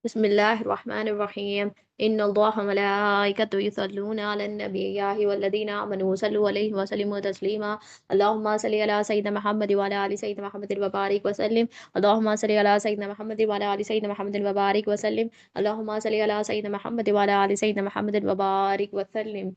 بسم الله الرحمن الرحيم. إن الله وملائكته يصلون على النبي يا أيها الذين آمنوا صلوا عليه وسلموا تسليما. اللهم صل على سيدنا محمد وعلى آل سيدنا محمد وبارك وسلم. اللهم صل على سيدنا محمد وعلى آل سيدنا محمد وبارك وسلم. اللهم صل على سيدنا محمد وعلى آل سيدنا محمد وبارك وسلم.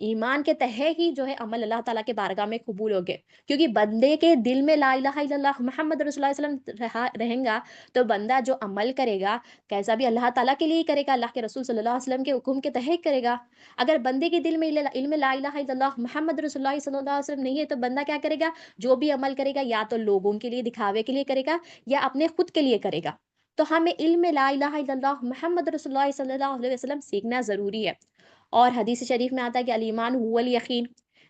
ایمان کے تہے ہی جو ہے عمل اللہ تعالیٰ کے بارگاہ میں قبول ہو گئے، کیونکہ بندے کے دل میں لا الہ الا اللہ محمد رسول اللہ صلی اللہ علیہ وسلم رہیں گا، تو بندہ جو عمل کرے گا کیسا بھی اللہ تعالیٰ کے لیے ہی کرے گا، اللہ کے رسول صلی اللہ علیہ وسلم کے حکم کے تحت کرے گا۔ اگر بندے کے دل میں علم لا الہ الا اللہ محمد رسول اللہ صلی اللہ علیہ وسلم نہیں ہے، تو بندہ کیا کرے گا؟ جو بھی عمل کرے گا یا تو لوگوں کے لیے دکھاوے کے لیے کرے گا یا اپنے خود کے لیے کرے گا۔ تو ہمیں علم لا الہ الا اللہ محمد رسول اللہ صلی اللہ علیہ وسلم سیکھنا ضروری ہے۔ اور حدیث شریف میں آتا ہے کہ الایمان هو الیقین،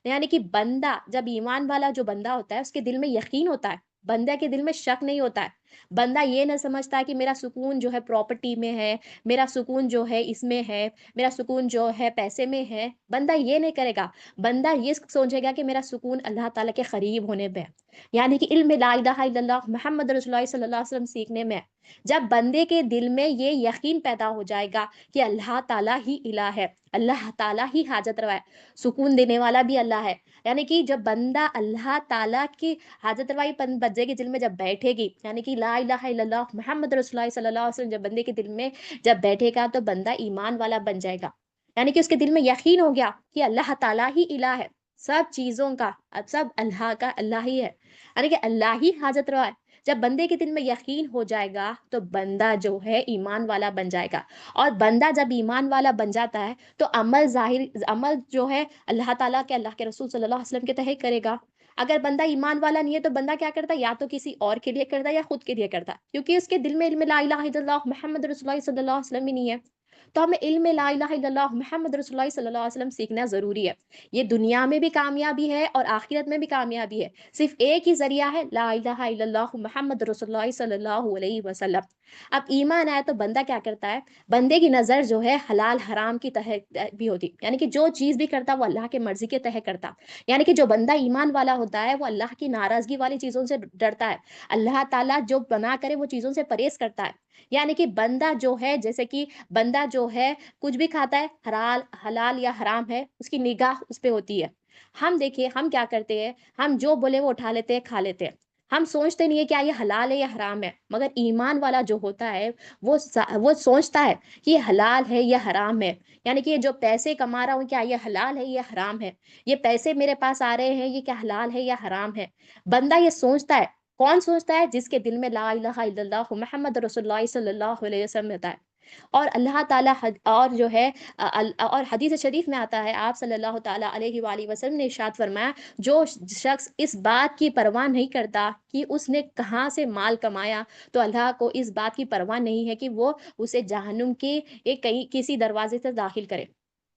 یعنی کہ بندہ جب ایمان والا جو بندہ ہوتا ہے اس کے دل میں یقین ہوتا ہے، بندہ کے دل میں شک نہیں ہوتا ہے، بندہ یہ نہ سمجھتا ہے کہ میرا سکون جو ہے پراپرٹی میں ہے، میرا سکون جو ہے اس میں ہے، میرا سکون جو ہے پیسے میں ہے، بندہ یہ نہیں کرے گا، بندہ یہ سوچے گا کہ میرا سکون اللہ تعالیٰ کے قریب ہونے پہ ہے، یعنی کہ علم لا الہ الا اللہ محمد رسول اللہ صلی اللہ علیہ وسلم سیکھنے میں ہے۔ جب بندے کے دل میں یہ یقین پیدا ہو جائے گا کہ اللہ تعالیٰ ہی الہ ہے، اللہ تعالیٰ ہی حاجت روا ہے، سکون دینے والا بھی اللہ ہے، یعنی کہ جب بندہ اللہ تعالیٰ کی حاجت روائی بندے کے دل میں جب بیٹھے گی، یعنی کہ لا الہ الا اللہ محمد رسول اللہ صلی اللہ علیہ وسلم جب بندے کے دل میں جب بیٹھے گا تو بندہ ایمان والا بن جائے گا، یعنی کہ اس کے دل میں یقین ہو گیا کہ اللہ تعالیٰ ہی الہ ہے، سب چیزوں کا اب سب اللہ کا اللہ ہی ہے، یعنی کہ اللہ ہی حاجت روا ہے۔ جب بندے کے دل میں یقین ہو جائے گا تو بندہ جو ہے ایمان والا بن جائے گا، اور بندہ جب ایمان والا بن جاتا ہے تو عمل جو ہے اللہ کے رسول صلی اللہ علیہ وسلم کے تحت کرے گا۔ اگر بندہ ایمان والا نہیں ہے تو بندہ کیا کرتا ہے؟ یا تو کسی اور کے لیے کرتا ہے یا خود کے لیے کرتا ہے، کیونکہ اس کے دل میں علم لا الہ الا اللہ محمد رسول اللہ صلی اللہ علیہ وسلم بھی نہیں ہے۔ تو ہمیں علم لا الہ الا اللہ محمد رسول اللہ صلی اللہ علیہ وسلم سیکھنا ضروری ہے، یہ دنیا میں بھی کامیابی ہے اور آخرت میں بھی کامیابی ہے، صرف ایک ہی ذریعہ ہے، لا الہ الا اللہ محمد رسول اللہ صلی اللہ علیہ وسلم۔ اب ایمان آیا تو بندہ کیا کرتا ہے؟ بندے کی نظر جو ہے حلال حرام کی تحت بھی ہوتی، یعنی کہ جو چیز بھی کرتا وہ اللہ کے مرضی کے تحت کرتا، یعنی کہ جو بندہ ایمان والا ہوتا ہے وہ اللہ کی ناراضگی والی چیزوں سے ڈرتا ہے، اللہ تعالیٰ جو بنا کرے وہ چیزوں سے پرہیز کرتا ہے، یعنی کہ بندہ جو ہے جیسے کہ بندہ جو ہے کچھ بھی کھاتا ہے حلال یا حرام ہے، اس کی نگاہ اس پہ ہوتی ہے۔ ہم دیکھیے ہم کیا کرتے ہیں، ہم جو بولے وہ اٹھا لیتے ہیں کھا لیتے ہیں، ہم سوچتے نہیں ہے کیا یہ حلال ہے یا حرام ہے، مگر ایمان والا جو ہوتا ہے وہ سوچتا ہے کہ یہ حلال ہے یا حرام ہے، یعنی کہ یہ جو پیسے کما رہا ہوں کیا یہ حلال ہے یا حرام ہے، یہ پیسے میرے پاس آ رہے ہیں یہ کیا حلال ہے یا حرام ہے، بندہ یہ سوچتا ہے۔ کون سوچتا ہے؟ جس کے دل میں لا الہ الا اللہ محمد رسول اللہ صلی اللہ علیہ وسلم ہوتا ہے، اور اللہ تعالیٰ اور جو ہے اور حدیث شریف میں آتا ہے آپ صلی اللہ تعالیٰ علیہ وآلہ وسلم نے ارشاد فرمایا، جو شخص اس بات کی پرواہ نہیں کرتا کہ اس نے کہاں سے مال کمایا، تو اللہ کو اس بات کی پرواہ نہیں ہے کہ وہ اسے جہنم کے ایک کہیں کسی دروازے سے داخل کرے،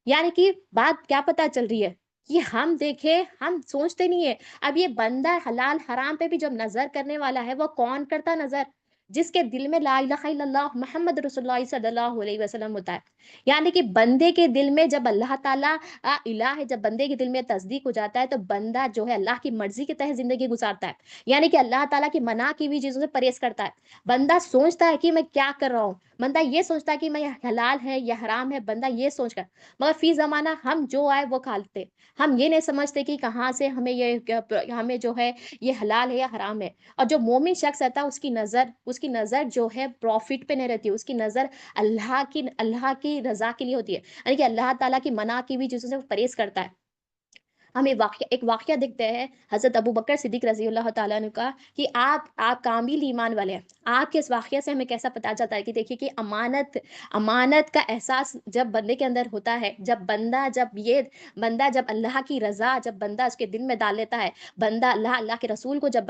یعنی کہ بات کیا پتہ چل رہی ہے کہ ہم دیکھیں ہم سوچتے نہیں ہے۔ اب یہ بندہ حلال حرام پہ بھی جب نظر کرنے والا ہے وہ کون کرتا نظر؟ جس کے دل میں لا الہ الا اللہ محمد رسول اللہ صلی اللہ علیہ وسلم ہوتا ہے، یعنی کہ بندے کے دل میں جب اللہ تعالیٰ الہ ہے، جب بندے کے دل میں تصدیق ہو جاتا ہے تو بندہ جو ہے اللہ کی مرضی کے تحت زندگی گزارتا ہے، یعنی کہ اللہ تعالیٰ کی منع کی ہوئی چیزوں سے پرہیز کرتا ہے، بندہ سوچتا ہے کہ میں کیا کر رہا ہوں، بندہ یہ سوچتا ہے کہ میں حلال ہے یا حرام ہے، بندہ یہ سوچ کر، مگر فی زمانہ ہم جو آئے وہ کھالتے، ہم یہ نہیں سمجھتے کہ کہاں سے ہمیں جو ہے یہ حلال ہے یا حرام ہے۔ اور جو مومن شخص رہتا ہے اس کی نظر جو ہے پروفٹ پہ نہیں رہتی، اس کی نظر اللہ کی رضا کے لیے ہوتی ہے، یعنی کہ اللہ تعالیٰ کی منع کی ہوئی چیزوں سے وہ پرہیز کرتا ہے۔ ہم ایک واقعہ دیکھتے ہیں، حضرت ابو بکر صدیق رضی اللہ تعالیٰ نے کہا کہ آپ کامل ایمان والے ہیں، آپ کے اس واقعہ سے ہمیں کیسا پتہ چلتا ہے کہ دیکھیے کہ امانت کا احساس جب بندے کے اندر ہوتا ہے، جب بندہ جب اللہ کی رضا جب بندہ اس کے دل میں ڈال لیتا ہے، بندہ اللہ کے رسول کو جب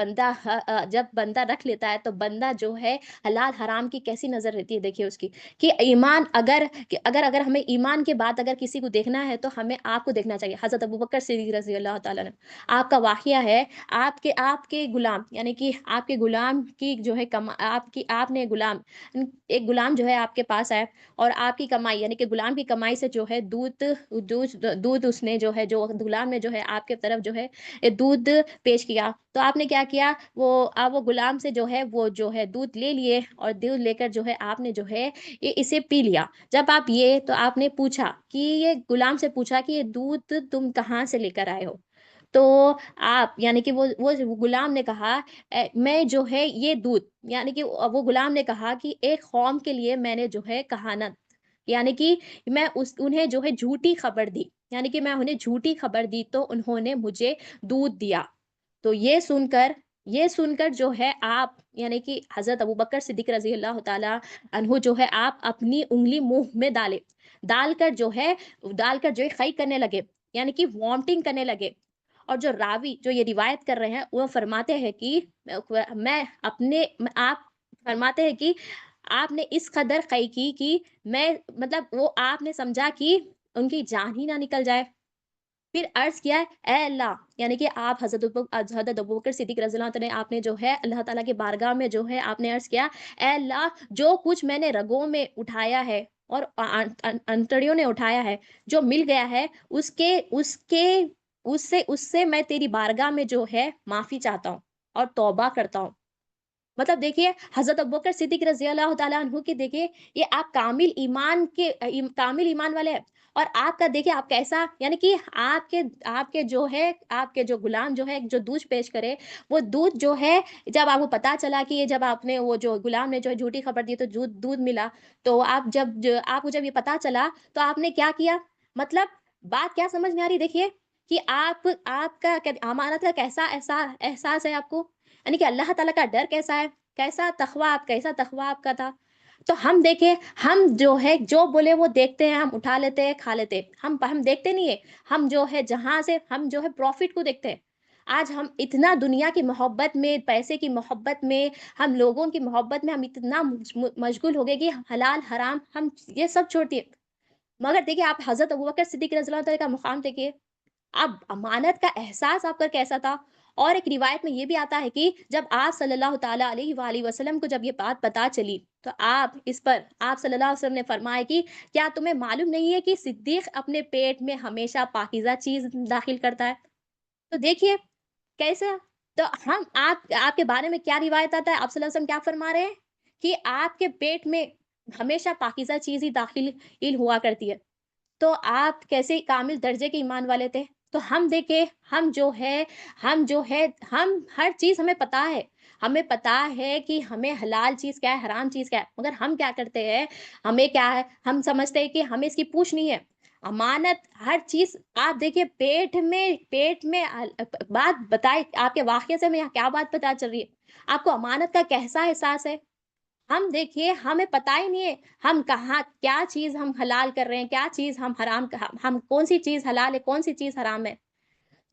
بندہ رکھ لیتا ہے، تو بندہ جو ہے حلال حرام کی کیسی نظر رہتی ہے، دیکھیے اس کی کہ ایمان اگر ہمیں ایمان کے بعد اگر کسی کو دیکھنا ہے تو ہمیں آپ کو دیکھنا چاہیے۔ حضرت ابوبکر صدیق رضی اللہ تعالیٰ نے، آپ کا واقعہ ہے، آپ کے غلام، یعنی کہ آپ کے غلام کی جو ہے آپ نے ایک غلام جو ہے آپ کے پاس آئے، اور آپ کی کمائی یعنی کہ غلام کی کمائی سے جو ہے دودھ اس نے جو ہے جو غلام نے جو ہے آپ کے طرف جو ہے دودھ پیش کیا، تو آپ نے کیا کیا، وہ غلام سے جو ہے دودھ لے لیے، اور دودھ لے کر جو ہے آپ نے جو ہے اسے پی لیا۔ جب تو آپ نے پوچھا کہ یہ غلام سے پوچھا کہ یہ دودھ تم کہاں سے لے کر آئے ہو، تو آپ یعنی کہ وہ غلام نے کہا میں جو ہے یہ دودھ، یعنی کہ وہ غلام نے کہا کہ ایک قوم کے لیے میں نے جو ہے کہانت، یعنی کہ میں انہیں جو ہے جھوٹی خبر دی، یعنی کہ میں انہیں جھوٹی خبر دی تو انہوں نے مجھے دودھ دیا۔ تو یہ سن کر جو ہے آپ یعنی کہ حضرت ابوبکر صدیق رضی اللہ تعالیٰ عنہ جو ہے آپ اپنی انگلی منہ میں ڈالے، ڈال کر جو ہے خی کرنے لگے، یعنی کہ وامٹنگ کرنے لگے۔ اور جو راوی جو یہ روایت کر رہے ہیں وہ فرماتے ہیں کہ میں اپنے آپ فرماتے ہیں کہ آپ نے اس قدر قی کی کہ میں مطلب وہ آپ نے سمجھا کہ ان کی جان ہی نہ نکل جائے۔ پھر عرض کیا ہے اے اللہ، یعنی کہ آپ حضرت ابوبکر صدیق رضی اللہ عنہ نے آپ نے جو ہے اللہ تعالیٰ کی بارگاہ میں جو ہے آپ نے عرض کیا اے اللہ، جو کچھ میں نے رگوں میں اٹھایا ہے اور انتڑیوں نے اٹھایا ہے، جو مل گیا ہے، اس سے میں تیری بارگاہ میں جو ہے معافی چاہتا ہوں اور توبہ کرتا ہوں۔ مطلب دیکھیے حضرت ابوبکر صدیق رضی اللہ تعالیٰ عنہ کی دیکھیے یہ آپ کامل ایمان والے ہیں، اور آپ کا دیکھیے آپ کیسا یعنی کہ آپ کے جو غلام جو ہے جو دودھ پیش کرے، وہ دودھ جو ہے جب آپ کو پتا چلا کہ یہ جب آپ نے وہ جو غلام نے جو ہے جھوٹی خبر دی تو دودھ ملا، تو آپ کو جب یہ پتا چلا تو آپ نے کیا کیا؟ مطلب بات کیا سمجھ میں آ رہی دیکھیے کہ آپ کا امانت کا کیسا احساس ہے آپ کو، یعنی کہ اللہ تعالیٰ کا ڈر کیسا ہے، کیسا تقویٰ آپ کا تھا۔ تو ہم دیکھیں، ہم جو ہے جو بولے وہ دیکھتے ہیں، ہم اٹھا لیتے ہیں، کھا لیتے ہیں، ہم دیکھتے نہیں ہے، ہم جو ہے جہاں سے ہم جو ہے پروفٹ کو دیکھتے ہیں۔ آج ہم اتنا دنیا کی محبت میں، پیسے کی محبت میں، ہم لوگوں کی محبت میں ہم اتنا مشغول ہو گئے کہ حلال حرام ہم یہ سب چھوڑ دیے۔ مگر دیکھیے آپ حضرت ابوبکر صدیق رضی اللہ تعالیٰ کا مقام دیکھیے، اب امانت کا احساس آپ کا کیسا تھا۔ اور ایک روایت میں یہ بھی آتا ہے کہ جب آپ صلی اللہ تعالیٰ علیہ وآلہ وسلم کو جب یہ بات پتا چلی تو آپ صلی اللہ علیہ وسلم نے فرمایا کہ کیا تمہیں معلوم نہیں ہے کہ صدیق اپنے پیٹ میں ہمیشہ پاکیزہ چیز داخل کرتا ہے؟ تو دیکھیے کیسے، تو آپ کے بارے میں کیا روایت آتا ہے، آپ صلی اللہ علیہ وسلم کیا فرما رہے ہیں کہ آپ کے پیٹ میں ہمیشہ پاکیزہ چیز ہی داخل ہوا کرتی ہے۔ تو آپ کیسے کامل درجے کے ایمان والے تھے۔ تو ہم دیکھیں، ہم ہر چیز ہمیں پتا ہے، ہمیں پتا ہے کہ ہمیں حلال چیز کیا ہے، حرام چیز کیا ہے، مگر ہم کیا کرتے ہیں، ہمیں کیا ہے، ہم سمجھتے ہیں کہ ہمیں اس کی پوچھ نہیں ہے۔ امانت ہر چیز آپ دیکھیے پیٹ میں بات بتائے آپ کے واقعے سے میں کیا بات پتا چل رہی ہے، آپ کو امانت کا کیسا احساس ہے۔ ہم دیکھیے ہمیں پتا ہی نہیں ہے ہم کہاں کیا چیز ہم حلال کر رہے ہیں، کیا چیز ہم حرام، ہم کون سی چیز حلال ہے، کون سی چیز حرام ہے۔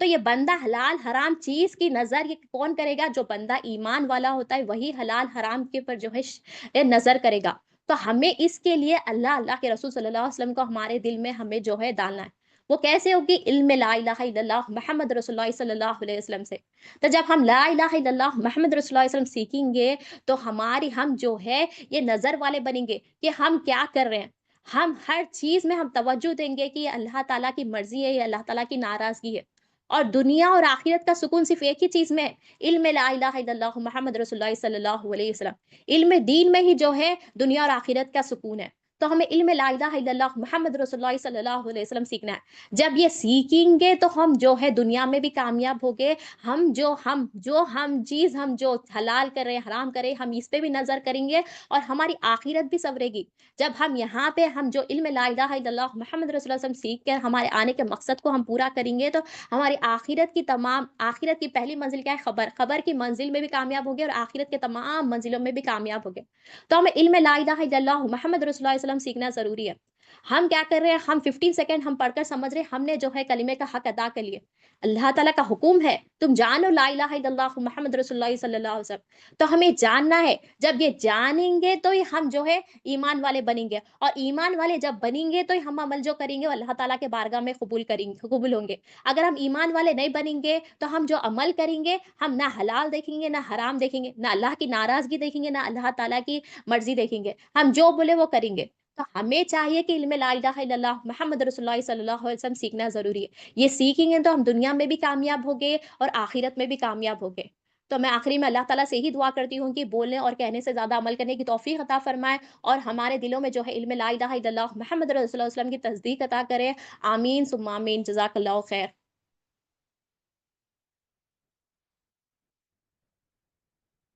تو یہ بندہ حلال حرام چیز کی نظر یہ کون کرے گا؟ جو بندہ ایمان والا ہوتا ہے وہی حلال حرام کے پر جو ہے نظر کرے گا۔ تو ہمیں اس کے لیے اللہ کے رسول صلی اللہ علیہ وسلم کو ہمارے دل میں ہمیں جو ہے ڈالنا ہے۔ وہ کیسے ہوگی؟ علم لا الہ الا اللہ محمد رسول اللہ صلی اللہ علیہ وسلم سے۔ تو جب ہم لا الہ الا اللہ محمد رسول اللہ علیہ وسلم سیکھیں گے تو ہم جو ہے یہ نظر والے بنیں گے کہ ہم کیا کر رہے ہیں۔ ہم ہر چیز میں ہم توجہ دیں گے کہ یہ اللہ تعالیٰ کی مرضی ہے، یہ اللہ تعالیٰ کی ناراضگی ہے۔ اور دنیا اور آخرت کا سکون صرف ایک ہی چیز میں ہے، علم لا الہ الا اللہ محمد رسول اللہ صلی اللہ علیہ وسلم۔ علم دین میں ہی جو ہے دنیا اور آخرت کا سکون ہے۔ تو ہمیں علم لا الہ الا اللہ محمد رسول اللہ صلی اللہ علیہ وسلم سیکھنا ہے۔ جب یہ سیکھیں گے تو ہم جو ہے دنیا میں بھی کامیاب ہو گے۔ ہم جو حلال کر رہے حرام کرے ہم اس پہ بھی نظر کریں گے اور ہماری آخرت بھی سنورے گی۔ جب ہم یہاں پہ ہم جو علم لا الہ الا اللہ محمد رسول اللہ صلی اللہ علیہ وسلم سیکھ کر ہمارے آنے کے مقصد کو ہم پورا کریں گے تو ہماری آخرت کی پہلی منزل کیا ہے؟ خبر کی منزل میں بھی کامیاب ہوگے اور آخرت کے تمام منزلوں میں بھی کامیاب ہوگے۔ تو ہمیں علم لا الہ الا اللہ محمد رسول اللہ صلی اللہ علیہ وسلم سیکھنا ضروری ہے۔ ہم کیا کر رہے ہیں؟ ہم 15 سیکنڈ ہم پڑھ کر سمجھ رہے ہیں ہم نے جو ہے کلمے کا حق ادا کر لیے۔ اللہ تعالیٰ کا حکم ہے تم جانو لا الہ الا اللہ محمد رسول اللہ صلی اللہ علیہ وسلم۔ تو ہمیں جاننا ہے، جب یہ جانیں گے تو ہم جو ہے ایمان والے بنیں گے، اور ایمان والے جب بنیں گے تو ہم عمل جو کریں گے وہ اللہ تعالیٰ کے بارگاہ میں قبول ہوں گے۔ اگر ہم ایمان والے نہیں بنیں گے تو ہم جو عمل کریں گے ہم نہ حلال دیکھیں گے، نہ حرام دیکھیں گے، نہ اللہ کی ناراضگی دیکھیں گے، نہ اللہ تعالیٰ کی مرضی دیکھیں گے، ہم جو بولے وہ کریں گے۔ تو ہمیں چاہیے کہ علم لا الہ الا اللہ محمد رسول اللہ صلی اللہ علیہ وسلم سیکھنا ضروری ہے۔ یہ سیکھیں گے تو ہم دنیا میں بھی کامیاب ہوگے اور آخرت میں بھی کامیاب ہوگے۔ تو میں آخری میں اللہ تعالیٰ سے ہی دعا کرتی ہوں کہ بولنے اور کہنے سے زیادہ عمل کرنے کی توفیق عطا فرمائے، اور ہمارے دلوں میں جو ہے علم لا الہ الا اللہ محمد رسول اللہ علیہ وسلم کی تصدیق عطا کرے۔ آمین ثم آمین، جزاک اللہ خیر۔